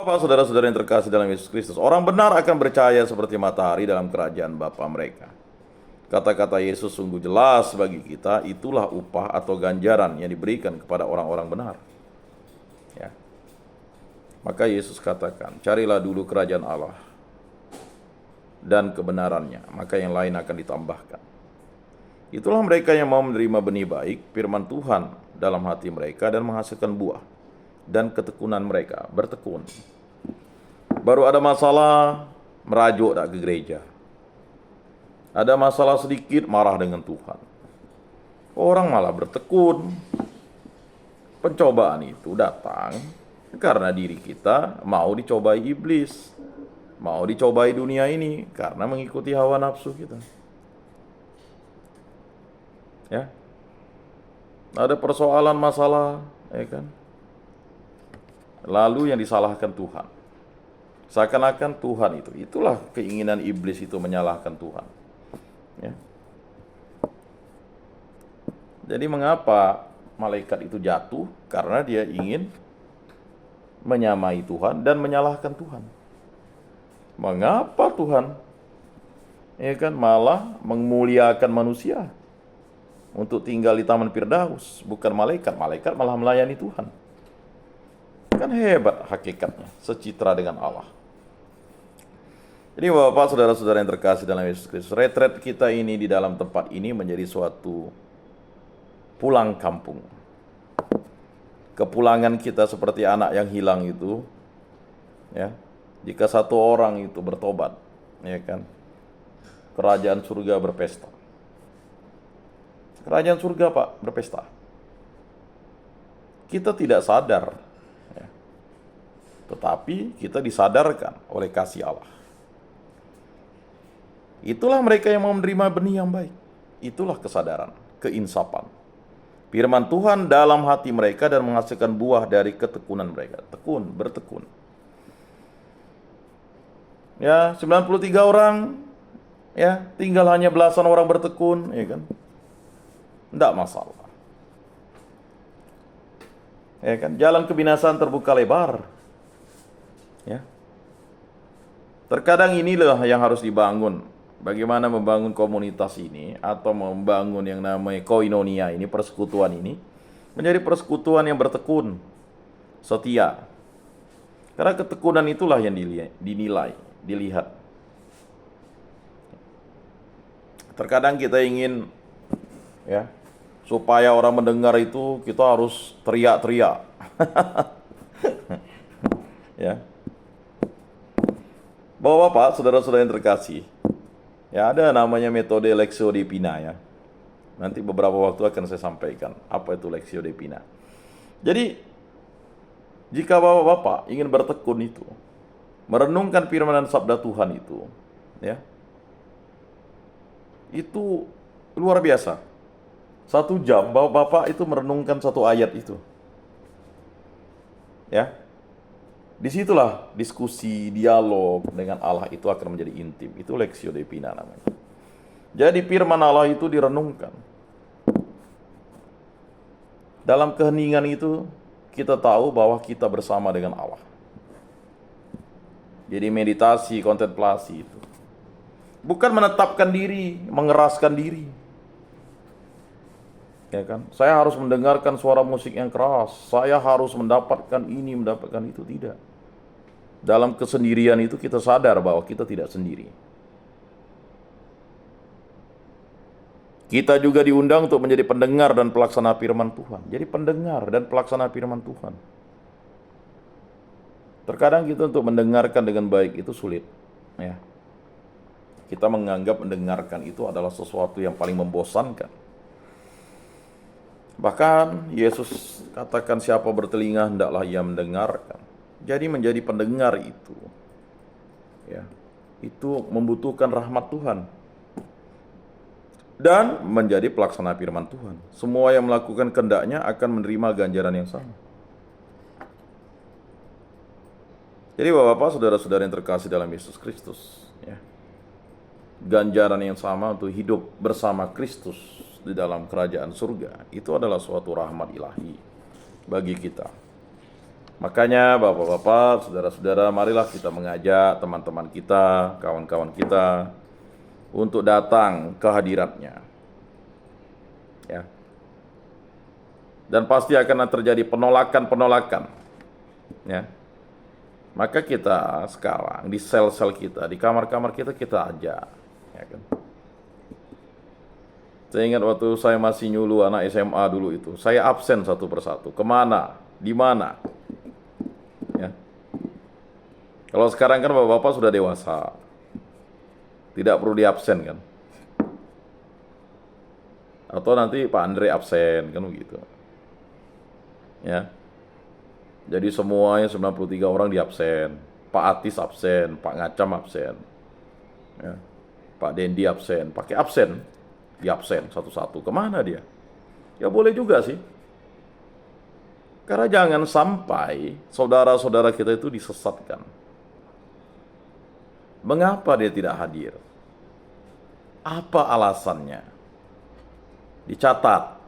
Bapak, saudara-saudara yang terkasih dalam Yesus Kristus, orang benar akan bercahaya seperti matahari dalam kerajaan Bapa mereka. Kata-kata Yesus sungguh jelas bagi kita, itulah upah atau ganjaran yang diberikan kepada orang-orang benar. Ya. Maka Yesus katakan, carilah dulu kerajaan Allah dan kebenarannya, maka yang lain akan ditambahkan. Itulah mereka yang mau menerima benih baik, firman Tuhan dalam hati mereka dan menghasilkan buah. Dan ketekunan mereka, bertekun. Baru ada masalah, merajuk tak ke gereja. Ada masalah sedikit, marah dengan Tuhan. Orang malah bertekun. Pencobaan itu datang karena diri kita mau dicobai iblis, mau dicobai dunia ini karena mengikuti hawa nafsu kita. Ya, ada persoalan masalah, ya kan? Lalu yang disalahkan Tuhan. Seakan-akan Tuhan itulah keinginan iblis itu menyalahkan Tuhan. Ya. Jadi mengapa malaikat itu jatuh? Karena dia ingin menyamai Tuhan dan menyalahkan Tuhan. Mengapa Tuhan malah memuliakan manusia untuk tinggal di Taman Firdaus, bukan malaikat. Malaikat malah melayani Tuhan. Kan hebat hakikatnya, secitra dengan Allah. Jadi Bapak, saudara-saudara yang terkasih dalam Yesus Kristus, retret kita ini di dalam tempat ini menjadi suatu pulang kampung. Kepulangan kita seperti anak yang hilang itu, ya. Jika satu orang itu bertobat, ya kan, kerajaan surga berpesta. Kerajaan surga, Pak, berpesta. Kita tidak sadar, ya. Tetapi kita disadarkan oleh kasih Allah. Itulah mereka yang mau menerima benih yang baik. Itulah kesadaran, keinsapan. Firman Tuhan dalam hati mereka dan menghasilkan buah dari ketekunan mereka. Tekun, bertekun. Ya, 93 orang, ya, tinggal hanya belasan orang bertekun, ya kan? Tidak masalah. Ya kan? Jalan kebinasaan terbuka lebar. Ya. Terkadang inilah yang harus dibangun. Bagaimana membangun komunitas ini atau membangun yang namanya koinonia ini, persekutuan ini menjadi persekutuan yang bertekun, setia. Karena ketekunan itulah yang dinilai, dilihat. Terkadang kita ingin, ya, supaya orang mendengar itu kita harus teriak-teriak. Ya. Bapak-bapak, saudara-saudara yang terkasih, ya, ada namanya metode Lectio Divina, ya. Nanti beberapa waktu akan saya sampaikan apa itu Lectio Divina. Jadi, jika bapak-bapak ingin bertekun itu, merenungkan firman dan sabda Tuhan itu, ya, itu luar biasa. 1 jam bapak-bapak itu merenungkan satu ayat itu, ya. Disitulah diskusi, dialog dengan Allah itu akan menjadi intim. Itu Lectio Divina namanya. Jadi firman Allah itu direnungkan. Dalam keheningan itu kita tahu bahwa kita bersama dengan Allah. Jadi meditasi, kontemplasi itu bukan menetapkan diri, mengeraskan diri. Ya kan? Saya harus mendengarkan suara musik yang keras. Saya harus mendapatkan ini, mendapatkan itu. Tidak. Dalam kesendirian itu kita sadar bahwa kita tidak sendiri. Kita juga diundang untuk menjadi pendengar dan pelaksana firman Tuhan. Jadi pendengar dan pelaksana firman Tuhan. Terkadang kita untuk mendengarkan dengan baik itu sulit. Ya. Kita menganggap mendengarkan itu adalah sesuatu yang paling membosankan. Bahkan Yesus katakan siapa bertelinga hendaklah ia mendengarkan. Jadi menjadi pendengar itu, ya, itu membutuhkan rahmat Tuhan. Dan menjadi pelaksana firman Tuhan. Semua yang melakukan kehendaknya akan menerima ganjaran yang sama. Jadi bapak-bapak, saudara-saudara yang terkasih dalam Yesus Kristus, ya, ganjaran yang sama untuk hidup bersama Kristus di dalam kerajaan surga itu adalah suatu rahmat ilahi bagi kita. Makanya Bapak-bapak, saudara-saudara, marilah kita mengajak teman-teman kita, kawan-kawan kita untuk datang ke hadiratnya. Ya. Dan pasti akan terjadi penolakan-penolakan. Ya. Maka kita sekarang di sel-sel kita, di kamar-kamar kita ajak. Ya kan? Saya ingat waktu saya masih nyulu anak SMA dulu itu, saya absen satu persatu. Kemana? Di mana? Ya. Kalau sekarang kan bapak-bapak sudah dewasa, tidak perlu diabsen kan? Atau nanti Pak Andre absen kan begitu. Ya. Jadi semuanya 93 orang diabsen. Pak Atis absen, Pak Ngacam absen. Ya. Pak Dendi absen, pakai absen. Diabsen satu-satu. Kemana dia? Ya boleh juga sih. Karena jangan sampai saudara-saudara kita itu disesatkan. Mengapa dia tidak hadir? Apa alasannya? Dicatat.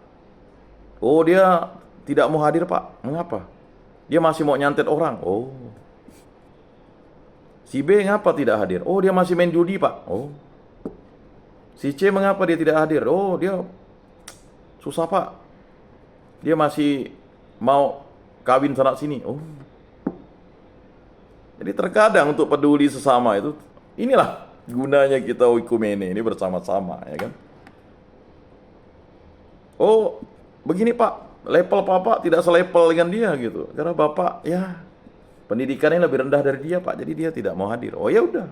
Oh, dia tidak mau hadir, Pak. Mengapa? Dia masih mau nyantet orang. Oh. Si B ngapa tidak hadir? Oh, dia masih main judi, Pak. Oh. Si C mengapa dia tidak hadir? Oh, dia susah, Pak. Dia masih mau kawin sana sini. Oh. Jadi terkadang untuk peduli sesama itu, inilah gunanya kita oikumene ini bersama-sama, ya kan? Oh, begini Pak, level Bapak tidak selevel dengan dia gitu. Karena Bapak ya pendidikannya lebih rendah dari dia, Pak. Jadi dia tidak mau hadir. Oh ya udah.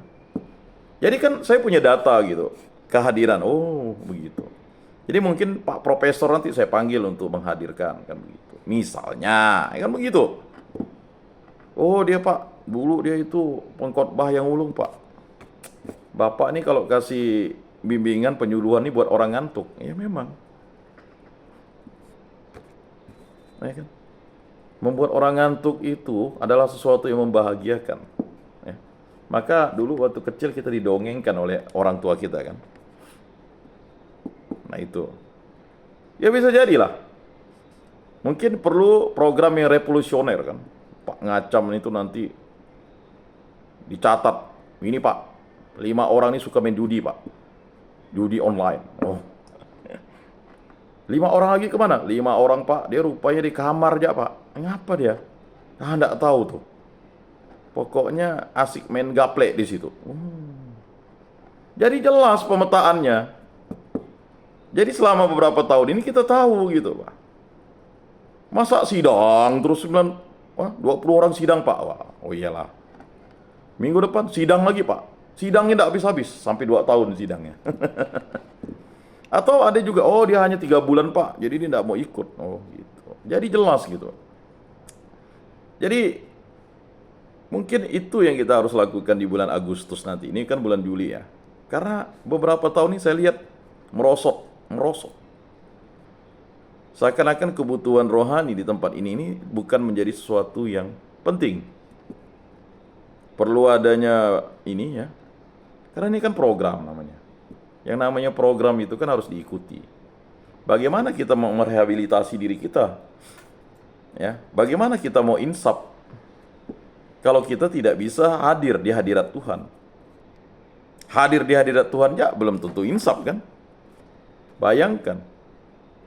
Jadi kan saya punya data gitu, kehadiran. Oh, begitu. Jadi mungkin Pak Profesor nanti saya panggil untuk menghadirkan kan begitu. Misalnya, kan begitu. Oh, dia Pak, dulu dia itu pengkhotbah yang ulung, Pak. Bapak nih kalau kasih bimbingan penyuluhan nih buat orang ngantuk. Ya memang. Ya kan? Membuat orang ngantuk itu adalah sesuatu yang membahagiakan. Ya. Maka dulu waktu kecil kita didongengkan oleh orang tua kita kan. Nah itu. Ya bisa jadilah. Mungkin perlu program yang revolusioner kan. Pak Ngacam itu nanti dicatat. Ini Pak, 5 orang ini suka main judi Pak. Judi online. Oh. 5 orang lagi kemana? 5 orang Pak, dia rupanya di kamar aja Pak. Ngapa dia? Ah, enggak tahu tuh. Pokoknya asik main gaple di situ. Jadi jelas pemetaannya. Jadi selama beberapa tahun ini kita tahu gitu Pak. Masa sidang terus 20 orang sidang Pak. Wah, oh iyalah. Minggu depan sidang lagi Pak. Sidangnya enggak habis-habis sampai 2 tahun sidangnya. Atau ada juga, oh dia hanya 3 bulan Pak, jadi dia tidak mau ikut. Oh gitu. Jadi jelas gitu. Jadi mungkin itu yang kita harus lakukan di bulan Agustus nanti. Ini kan bulan Juli ya. Karena beberapa tahun ini saya lihat merosot. Seakan-akan kebutuhan rohani di tempat ini bukan menjadi sesuatu yang penting. Perlu adanya ini ya. Karena ini kan program namanya. Yang namanya program itu kan harus diikuti. Bagaimana kita mau merehabilitasi diri kita? Ya, bagaimana kita mau insaf kalau kita tidak bisa hadir di hadirat Tuhan? Hadir di hadirat Tuhan ya belum tentu insaf kan? Bayangkan.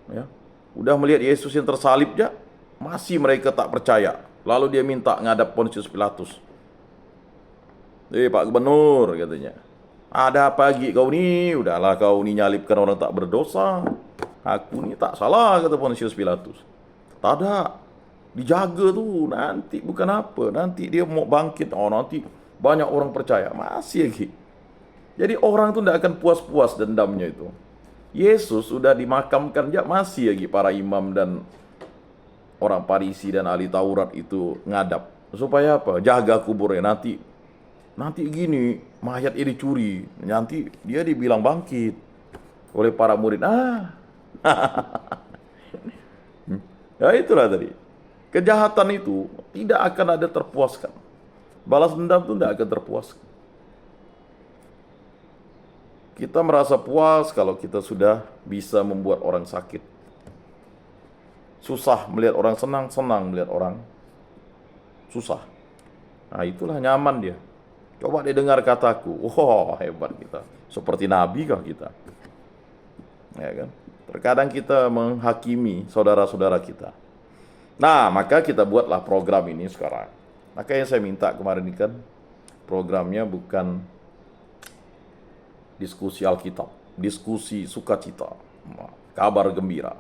Ya, udah melihat Yesus yang tersalib ya, masih mereka tak percaya. Lalu dia minta ngadap Pontius Pilatus. Pak Gubernur katanya. Ada apa lagi kau ni? Udahlah kau ni nyalibkan orang tak berdosa. Aku ni tak salah, kata Pontius Pilatus. Tak ada. Dijaga tu. Nanti bukan apa. Nanti dia mau bangkit. Oh nanti banyak orang percaya. Masih lagi. Jadi orang tu tidak akan puas-puas dendamnya itu. Yesus sudah dimakamkan. Ya masih lagi para imam dan orang Farisi dan ahli Taurat itu ngadap. Supaya apa? Jaga kuburnya. Nanti gini, mayat ini dicuri. Nanti dia dibilang bangkit oleh para murid. Ya itulah tadi. Kejahatan itu tidak akan ada terpuaskan. Balas dendam itu tidak akan terpuaskan. Kita merasa puas kalau kita sudah bisa membuat orang sakit. Susah melihat orang senang, senang melihat orang susah. Nah, itulah nyaman dia. Coba dia dengar kataku. Wah, hebat kita. Seperti nabi kah kita? Ya kan? Terkadang kita menghakimi saudara-saudara kita. Nah, maka kita buatlah program ini sekarang. Maka yang saya minta kemarin ini kan, programnya bukan diskusi Alkitab, diskusi sukacita, kabar gembira.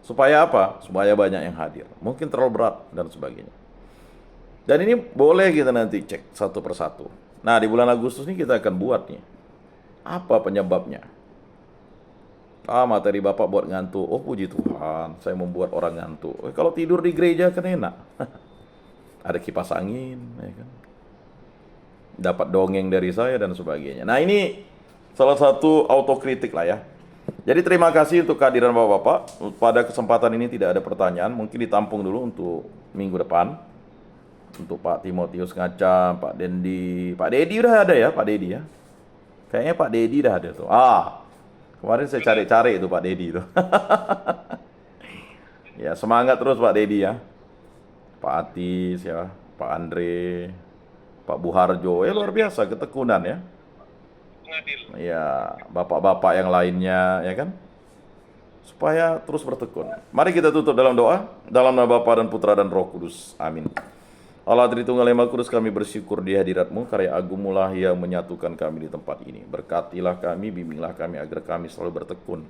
Supaya apa? Supaya banyak yang hadir. Mungkin terlalu berat dan sebagainya. Dan ini boleh kita nanti cek satu persatu. Nah, di bulan Agustus ini kita akan buat nih. Apa penyebabnya? Materi Bapak buat ngantuk. Oh, puji Tuhan, saya membuat orang ngantuk. Kalau tidur di gereja kan enak. Ada kipas angin, ya kan? Dapat dongeng dari saya dan sebagainya. Nah, ini salah satu autokritik lah ya. Jadi terima kasih untuk kehadiran Bapak-Bapak. Pada kesempatan ini tidak ada pertanyaan. Mungkin ditampung dulu untuk minggu depan. Untuk Pak Timotius Ngacam, Pak Dendi. Pak Dedi udah ada ya, Pak Dedi ya. Kayaknya Pak Dedi udah ada tuh. Kemarin saya cari-cari itu Pak Dedi itu. Ya, semangat terus Pak Dedi ya. Pak Atis ya, Pak Andre, Pak Buharjo. Luar biasa ketekunan ya. Ya, bapak-bapak yang lainnya ya kan. Supaya terus bertekun. Mari kita tutup dalam doa. Dalam nama Bapa dan Putra dan Roh Kudus. Amin. Allah Tritunggal Yang Maha Kudus, kami bersyukur di hadirat-Mu, karya agung-Mu yang menyatukan kami di tempat ini. Berkatilah kami, bimbinglah kami agar kami selalu bertekun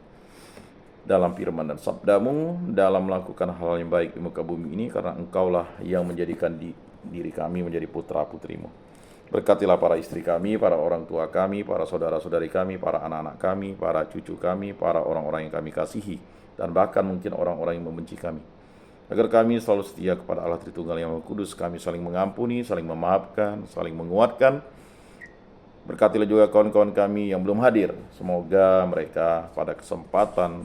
dalam firman dan sabda-Mu, dalam melakukan hal yang baik di muka bumi ini, karena Engkaulah yang menjadikan diri kami menjadi putra-putri-Mu. Berkatilah para istri kami, para orang tua kami, para saudara-saudari kami, para anak-anak kami, para cucu kami, para orang-orang yang kami kasihi, dan bahkan mungkin orang-orang yang membenci kami. Agar kami selalu setia kepada Allah Tritunggal Yang Maha Kudus, kami saling mengampuni, saling memaafkan, saling menguatkan. Berkatilah juga kawan-kawan kami yang belum hadir. Semoga mereka pada kesempatan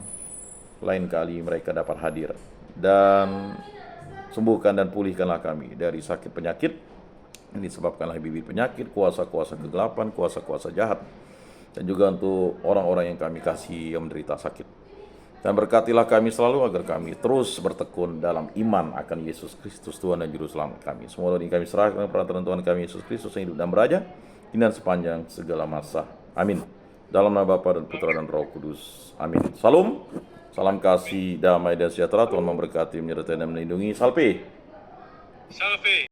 lain kali mereka dapat hadir. Dan sembuhkan dan pulihkanlah kami dari sakit penyakit yang disebabkan oleh bibit penyakit, kuasa-kuasa kegelapan, kuasa-kuasa jahat. Dan juga untuk orang-orang yang kami kasih yang menderita sakit. Dan berkatilah kami selalu agar kami terus bertekun dalam iman akan Yesus Kristus Tuhan dan Juru Selamat kami. Semua ini kami serahkan perantara Tuhan kami Yesus Kristus yang hidup dan beraja kini dan sepanjang segala masa. Amin. Dalam nama Bapa dan Putra dan Roh Kudus. Amin. Salam. Salam kasih, damai dan sejahtera. Tuhan memberkati, menyertai dan melindungi. Salve.